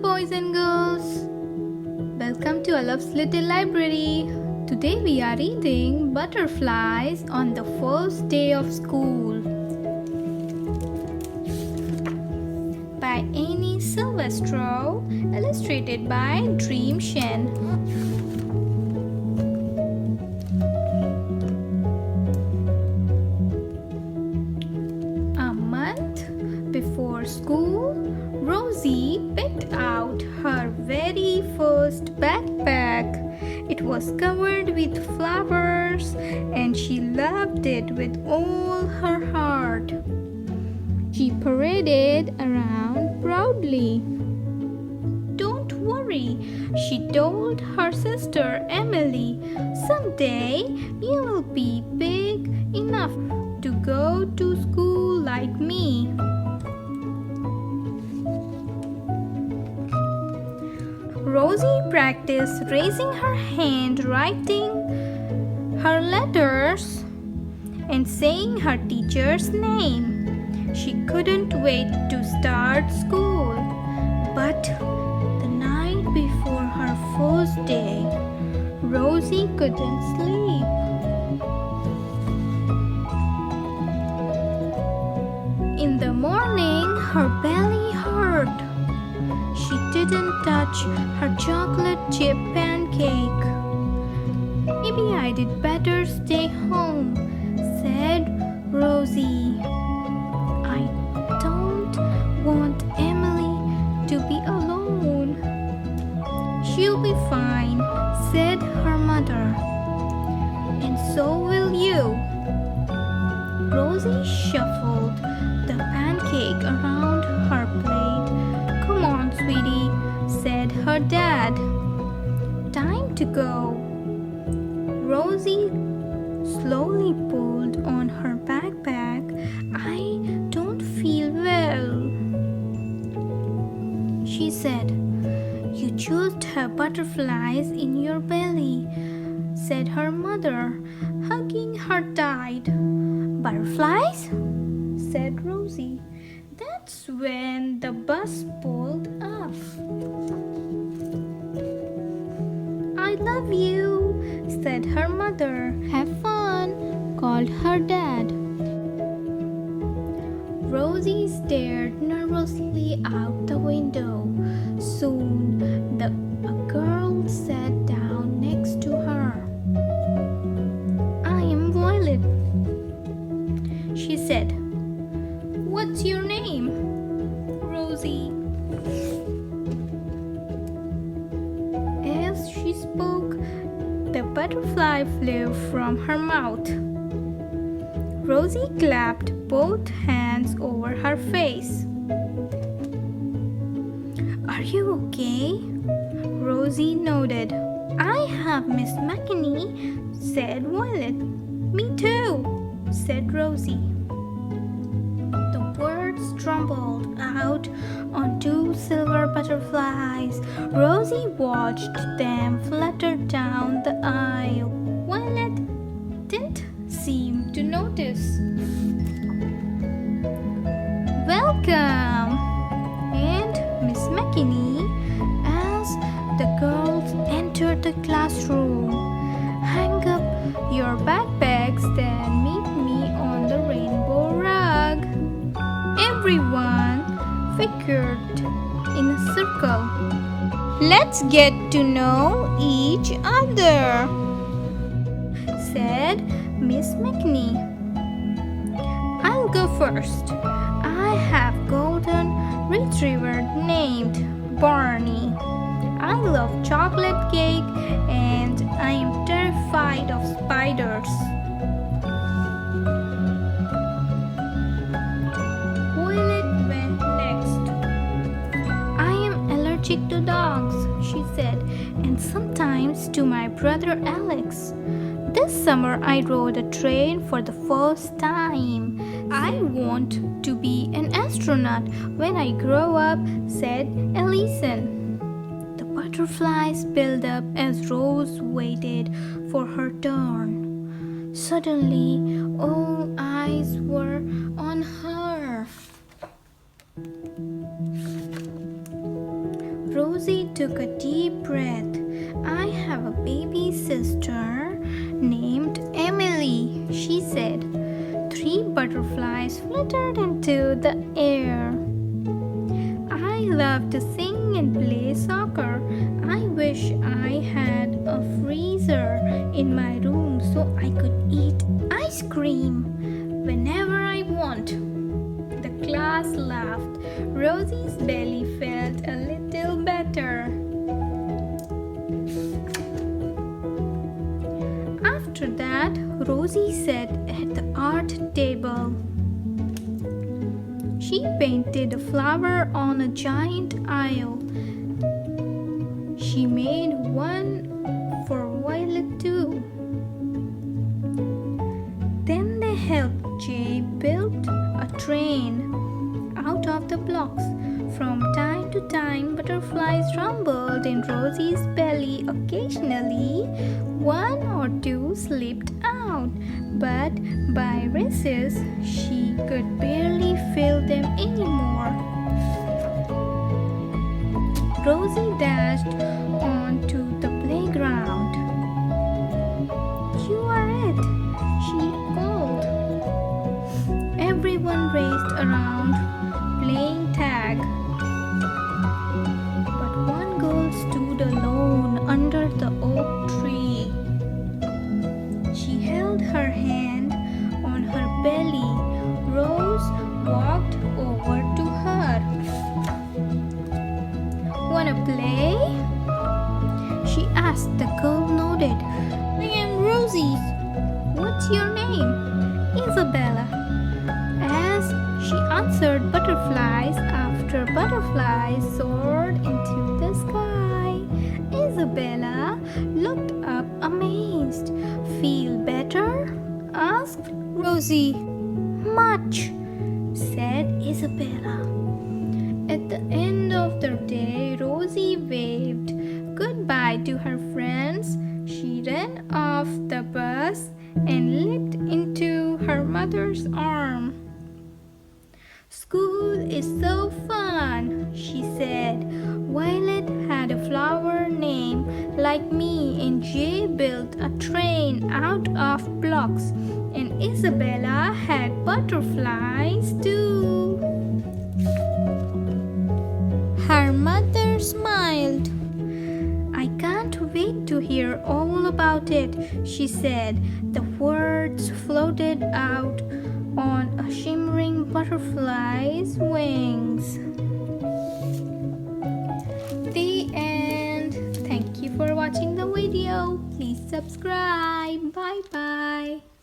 boys and girls. Welcome to Alaf's Little Library. Today we are reading Butterflies on the First Day of School by Silvestro, illustrated by Chen. A month before school, Rosie picked out her very first backpack. It was covered with flowers and she loved it with all her heart. She paraded around proudly. "Don't worry," she told her sister Emily. "Someday you will be big enough to go to school like me." Rosie practiced raising her hand, writing her letters, and saying her teacher's name. She couldn't wait to start school. But the night before her first day, Rosie couldn't sleep. In the morning, her belly hurt. She didn't touch her chocolate chip pancake. "Maybe I did better stay home," said Rosie. "I don't want Emily to be alone." "She'll be fine," said her mother. "And so will you." Rosie shuffled the pancake around her plate. "Come on, sweetie," said her dad. "Time to go." Rosie slowly pulled on her backpack. "I don't feel well," she said. "You just have butterflies in your belly," said her mother, hugging her tight. "Butterflies?" said Rosie. That's when the bus pulled up. "I love you," said her mother. "Have fun," called her dad. Rosie stared nervously out the window. Soon, a girl sat down next to her. "I am Violet," she said. "What's your name?" "Rosie." As she spoke, the butterfly flew from her mouth. Rosie clapped both hands over her face. "Are you okay?" Rosie nodded. "I have Miss McKinney," said Violet. "Me too," said Rosie. The words trembled out on two silver butterflies. Rosie watched them flutter down the aisle. Violet didn't seem to notice. "Welcome," and Miss McKinney as the girls entered the classroom. "Hang up your backpacks, then meet me on the rainbow rug." Everyone figured in a circle. "Let's get to know each other," said Miss McKinney. "I'll go first. I have golden retriever named Barney. I love chocolate cake and I am terrified of spiders." Violet went next. "I am allergic to dogs," she said, "and sometimes to my brother Alex. This summer I rode a train for the first time. I want to be an astronaut when I grow up," said Ellison. The butterflies built up as Rose waited for her turn. Suddenly, all eyes were on her. took a deep breath. I have a baby sister named Emily, she said. 3 butterflies fluttered into the air. I love to sing and play soccer. I wish I had a freezer in my room so I could eat ice cream whenever I want. The class laughed. Rosie's belly felt a little better. After that, Rosie sat at the art table. She painted a flower on a giant aisle. She made one for Violet too. Then they helped Jay build a train out of the blocks. From time to time, butterflies rumbled in Rosie's belly. Occasionally, 1 or 2 slipped out, but by recess, she could barely feel them anymore. Rosie dashed onto the playground. "You are it," she called. Everyone raced around playing tag. But one girl stood alone under the oak tree. She held her hand on her belly. Rose walked over to her. "Wanna play?" she asked. The girl nodded. "I am Rosie. What's your name?" "Isabella." As she answered, butterflies after butterflies soared into the sky. Isabella looked up amazed. "Feel better?" asked Rosie. "Much," said Isabella. At the end of the day, Rosie waved goodbye to her friends. She ran off the bus and leaped into her mother's arm. "School is so fun," she said. "Violet had a flower name like me, and Jay built a train out of blocks, and Isabella had butterflies too." Her mother smiled. "I can't wait to hear all about it," she said. The words floated out on a shimmering butterfly's wings. The end. Thank you for watching the video. Please subscribe. Bye bye.